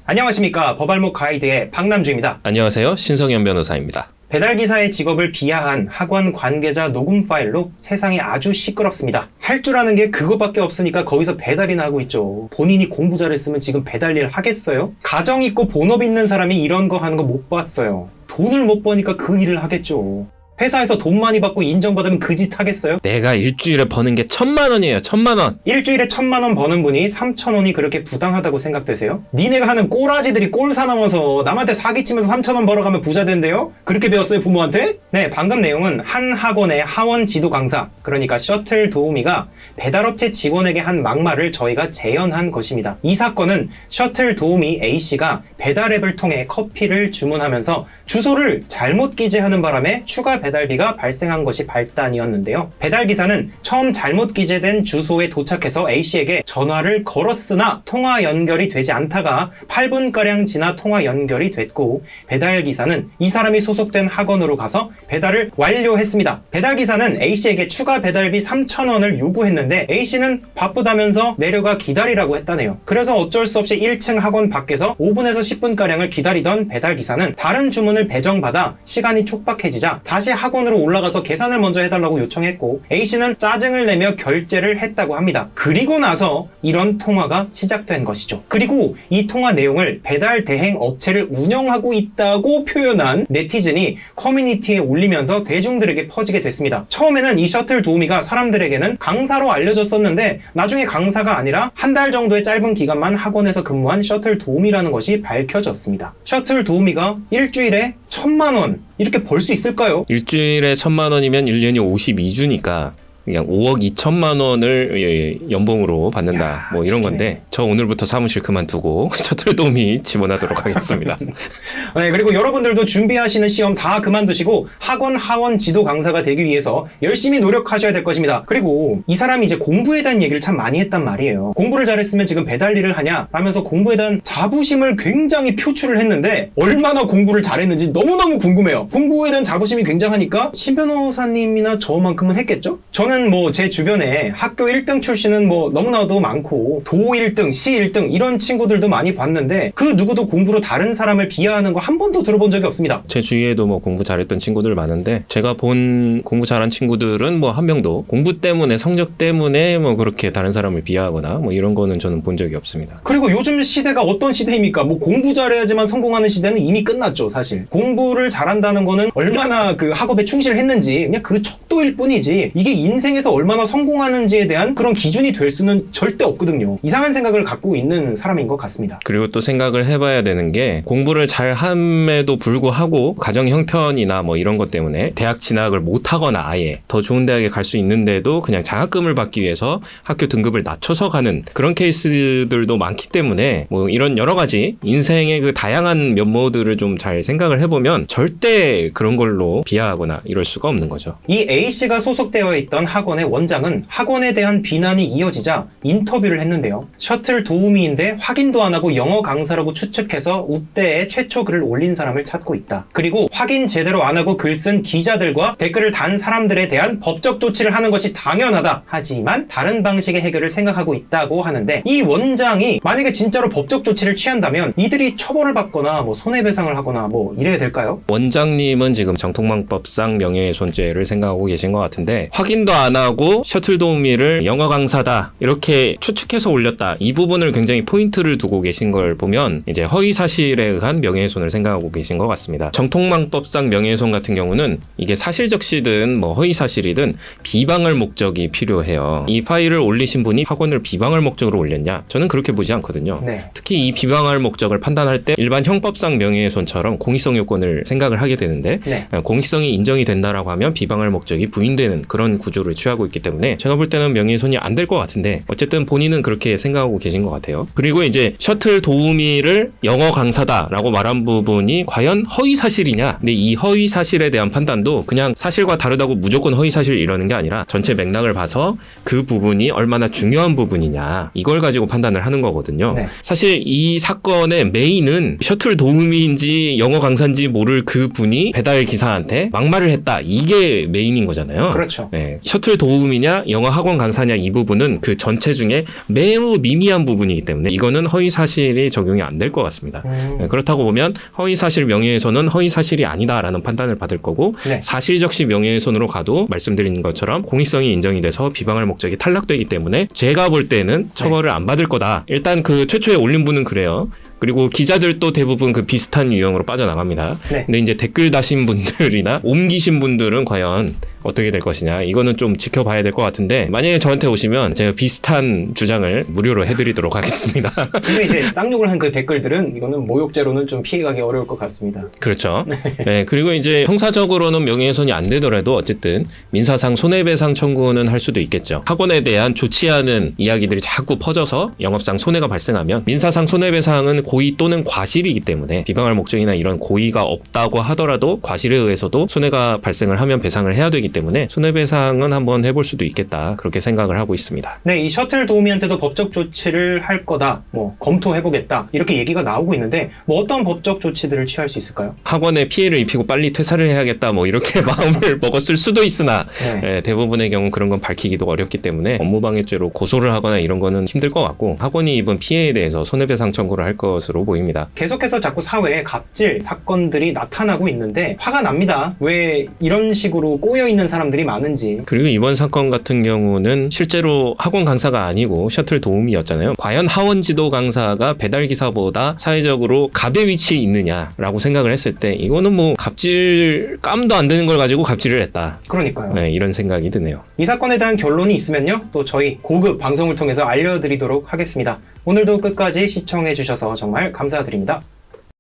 안녕하십니까. 법알목 가이드의 박남주입니다. 안녕하세요. 신성현 변호사입니다. 배달기사의 직업을 비하한 학원 관계자 녹음 파일로 세상이 아주 시끄럽습니다. 할 줄 아는 게 그것밖에 없으니까 거기서 배달이나 하고 있죠. 본인이 공부 잘했으면 지금 배달 일 하겠어요? 가정 있고 본업 있는 사람이 이런 거 하는 거 못 봤어요. 돈을 못 버니까 그 일을 하겠죠. 회사에서 돈 많이 받고 인정받으면 그 짓 하겠어요? 내가 일주일에 버는 게 1,000만 원이에요. 1,000만 원. 일주일에 1,000만 원 버는 분이 3,000원이 그렇게 부당하다고 생각되세요? 니네가 하는 꼬라지들이 꼴 사나워서 남한테 사기치면서 3,000원 벌어가면 부자 된대요? 그렇게 배웠어요, 부모한테? 네, 방금 내용은 한 학원의 하원 지도 강사, 그러니까 셔틀 도우미가 배달업체 직원에게 한 막말을 저희가 재현한 것입니다. 이 사건은 셔틀 도우미 A씨가 배달앱을 통해 커피를 주문하면서 주소를 잘못 기재하는 바람에 추가 배달비가 발생한 것이 발단이었는데요. 배달기사는 처음 잘못 기재된 주소에 도착해서 A씨에게 전화를 걸었으나 통화 연결이 되지 않다가 8분가량 지나 통화 연결이 됐고, 배달기사는 이 사람이 소속된 학원으로 가서 배달을 완료했습니다. 배달기사는 A씨에게 추가 배달비 3,000원을 요구했는데 A씨는 바쁘다면서 내려가 기다리라고 했다네요. 그래서 어쩔 수 없이 1층 학원 밖에서 5분에서 10분가량을 기다리던 배달기사는 다른 주문을 배정받아 시간이 촉박해지자 다시 학원으로 올라가서 계산을 먼저 해달라고 요청했고, A씨는 짜증을 내며 결제를 했다고 합니다. 그리고 나서 이런 통화가 시작된 것이죠. 그리고 이 통화 내용을 배달 대행 업체를 운영하고 있다고 표현한 네티즌이 커뮤니티에 올리면서 대중들에게 퍼지게 됐습니다. 처음에는 이 셔틀 도우미가 사람들에게는 강사로 알려졌었는데 나중에 강사가 아니라 한 달 정도의 짧은 기간만 학원에서 근무한 셔틀 도우미라는 것이 밝혀졌습니다. 셔틀 도우미가 일주일에 1,000만 원 이렇게 벌 수 있을까요? 일주일에 1,000만 원이면 1년이 52주니까 그냥 5억 2천만 원을 연봉으로 받는다. 뭐 이런 건데 저 오늘부터 사무실 그만두고 셔틀 도우미 지원하도록 하겠습니다. 네, 그리고 여러분들도 준비하시는 시험 다 그만두시고 학원 하원 지도 강사가 되기 위해서 열심히 노력하셔야 될 것입니다. 그리고 이 사람이 이제 공부에 대한 얘기를 참 많이 했단 말이에요. 공부를 잘했으면 지금 배달 일을 하냐 라면서 공부에 대한 자부심을 굉장히 표출을 했는데 얼마나 공부를 잘했는지 너무너무 궁금해요. 공부에 대한 자부심이 굉장하니까 신 변호사님이나 저만큼은 했겠죠? 저는 뭐 제 주변에 학교 1등 출신은 뭐 너무나도 많고 도 1등, 시 1등 이런 친구들도 많이 봤는데 그 누구도 공부로 다른 사람을 비하하는 거 한 번도 들어본 적이 없습니다. 제 주위에도 뭐 공부 잘했던 친구들 많은데 제가 본 공부 잘한 친구들은 뭐 한 명도 공부 때문에 성적 때문에 뭐 그렇게 다른 사람을 비하하거나 뭐 이런 거는 저는 본 적이 없습니다. 그리고 요즘 시대가 어떤 시대입니까? 뭐 공부 잘해야지만 성공하는 시대는 이미 끝났죠, 사실. 공부를 잘한다는 거는 얼마나 그 학업에 충실했는지 그냥 그 척도일 뿐이지 이게 인생에서 얼마나 성공하는지에 대한 그런 기준이 될 수는 절대 없거든요. 이상한 생각을 갖고 있는 사람인 것 같습니다. 그리고 또 생각을 해봐야 되는 게 공부를 잘함에도 불구하고 가정 형편이나 뭐 이런 것 때문에 대학 진학을 못하거나 아예 더 좋은 대학에 갈 수 있는데도 그냥 장학금을 받기 위해서 학교 등급을 낮춰서 가는 그런 케이스들도 많기 때문에 뭐 이런 여러 가지 인생의 그 다양한 면모들을 좀 잘 생각을 해보면 절대 그런 걸로 비하하거나 이럴 수가 없는 거죠. 이 A씨가 소속되어 있던 학원의 원장은 학원에 대한 비난이 이어지자 인터뷰를 했는데요. 셔틀 도우미인데 확인도 안 하고 영어 강사라고 추측해서 우대에 최초 글을 올린 사람을 찾고 있다. 그리고 확인 제대로 안 하고 글 쓴 기자들과 댓글을 단 사람들에 대한 법적 조치를 하는 것이 당연하다. 하지만 다른 방식의 해결을 생각하고 있다고 하는데 이 원장이 만약에 진짜로 법적 조치를 취한다면 이들이 처벌을 받거나 뭐 손해배상을 하거나 뭐 이래야 될까요? 원장님은 지금 정통망법상 명예훼손죄를 생각하고 계신 것 같은데 확인도 안 하고 셔틀 도우미를 영어 강사다 이렇게 추측해서 올렸다 이 부분을 굉장히 포인트를 두고 계신 걸 보면 이제 허위사실에 의한 명예훼손을 생각하고 계신 것 같습니다. 정통망법상 명예훼손 같은 경우는 이게 사실적시든 뭐 허위사실이든 비방할 목적이 필요해요. 이 파일을 올리신 분이 학원을 비방할 목적으로 올렸냐? 저는 그렇게 보지 않거든요. 네. 특히 이 비방할 목적을 판단할 때 일반 형법상 명예훼손처럼 공익성 요건을 생각을 하게 되는데 네. 공익성이 인정이 된다라고 하면 비방할 목적이 부인되는 그런 구조를 취하고 있기 때문에 제가 볼 때는 명예훼손이 안 될 것 같은데 어쨌든 본인은 그렇게 생각하고 계신 것 같아요. 그리고 이제 셔틀 도우미를 영어 강사다라고 말한 부분이 과연 허위사실이냐? 근데 이 허위사실에 대한 판단도 그냥 사실과 다르다고 무조건 허위사실 이러는 게 아니라 전체 맥락을 봐서 그 부분이 얼마나 중요한 부분이냐 이걸 가지고 판단을 하는 거거든요. 네. 사실 이 사건의 메인은 셔틀 도우미인지 영어 강사인지 모를 그 분이 배달 기사한테 막말을 했다 이게 메인인 거잖아요. 그렇죠. 네. 셔틀 도우미냐 영어 학원 강사냐 이 부분은 그 전체 중에 매우 미미한 부분이기 때문에 이거는 허위사실이 적용이 안 될 것 같습니다. 그렇다고 보면 허위사실 명예훼손은 허위사실이 아니다라는 판단을 받을 거고 네. 사실적시 명예훼손으로 가도 말씀드린 것처럼 공익성이 인정이 돼서 비방할 목적이 탈락되기 때문에 제가 볼 때는 처벌을 안 받을 거다. 일단 그 최초에 올린 분은 그래요. 그리고 기자들도 대부분 그 비슷한 유형으로 빠져나갑니다. 네. 근데 이제 댓글 다신 분들이나 옮기신 분들은 과연 어떻게 될 것이냐 이거는 좀 지켜봐야 될 것 같은데 만약에 저한테 오시면 제가 비슷한 주장을 무료로 해드리도록 하겠습니다. 근데 이제 쌍욕을 한 그 댓글들은 이거는 모욕죄로는 좀 피해가기 어려울 것 같습니다. 그렇죠. 네, 그리고 이제 형사적으로는 명예훼손이 안 되더라도 어쨌든 민사상 손해배상 청구는 할 수도 있겠죠. 학원에 대한 좋지 않은 이야기들이 자꾸 퍼져서 영업상 손해가 발생하면 민사상 손해배상은 고의 또는 과실이기 때문에 비방할 목적이나 이런 고의가 없다고 하더라도 과실에 의해서도 손해가 발생을 하면 배상을 해야 되기 때문에 손해배상은 한번 해볼 수도 있겠다. 그렇게 생각을 하고 있습니다. 네, 이 셔틀 도우미한테도 법적 조치를 할 거다, 뭐 검토해보겠다 이렇게 얘기가 나오고 있는데 뭐 어떤 법적 조치들을 취할 수 있을까요? 학원에 피해를 입히고 빨리 퇴사를 해야겠다 뭐 이렇게 마음을 먹었을 수도 있으나 네. 대부분의 경우 그런 건 밝히기도 어렵기 때문에 업무방해죄로 고소를 하거나 이런 거는 힘들 것 같고 학원이 입은 피해에 대해서 손해배상 청구를 할 것으로 보입니다. 계속해서 자꾸 사회에 갑질 사건들이 나타나고 있는데 화가 납니다. 왜 이런 식으로 꼬여있는 사람들이 많은지. 그리고 이번 사건 같은 경우는 실제로 학원 강사가 아니고 셔틀 도우미였잖아요. 과연 하원 지도 강사가 배달 기사보다 사회적으로 갑의 위치에 있느냐라고 생각을 했을 때 이거는 뭐 갑질 깜도 안 되는 걸 가지고 갑질을 했다. 그러니까요. 네, 이런 생각이 드네요. 이 사건에 대한 결론이 있으면요, 또 저희 고급 방송을 통해서 알려드리도록 하겠습니다. 오늘도 끝까지 시청해주셔서 정말 감사드립니다.